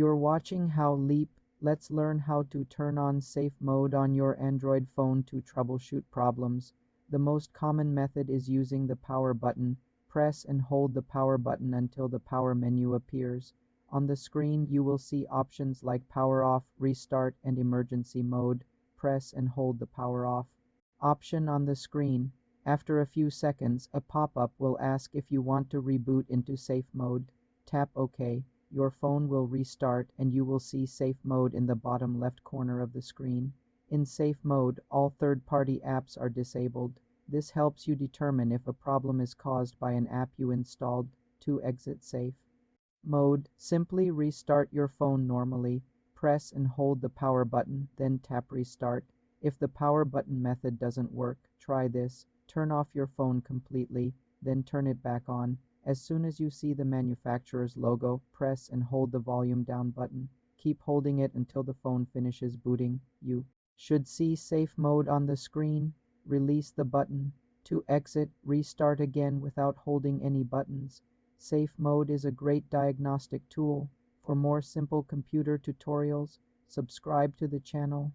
You're watching How Leap. Let's learn how to turn on safe mode on your Android phone to troubleshoot problems. The most common method is using the power button. Press and hold the power button until the power menu appears. On the screen, you will see options like power off, restart, and emergency mode. Press and hold the power off option on the screen. After a few seconds, a pop-up will ask if you want to reboot into safe mode. Tap OK. Your phone will restart and you will see safe mode in the bottom left corner of the screen. In safe mode, all third-party apps are disabled. This helps you determine if a problem is caused by an app you installed. To exit safe mode, simply restart your phone normally. Press and hold the power button, then tap restart. If the power button method doesn't work, try this. Turn off your phone completely, then turn it back on. As soon as you see the manufacturer's logo, press and hold the volume down button. Keep holding it until the phone finishes booting. You should see safe mode on the screen. Release the button. To exit, restart again without holding any buttons. Safe mode is a great diagnostic tool. For more simple computer tutorials, subscribe to the channel.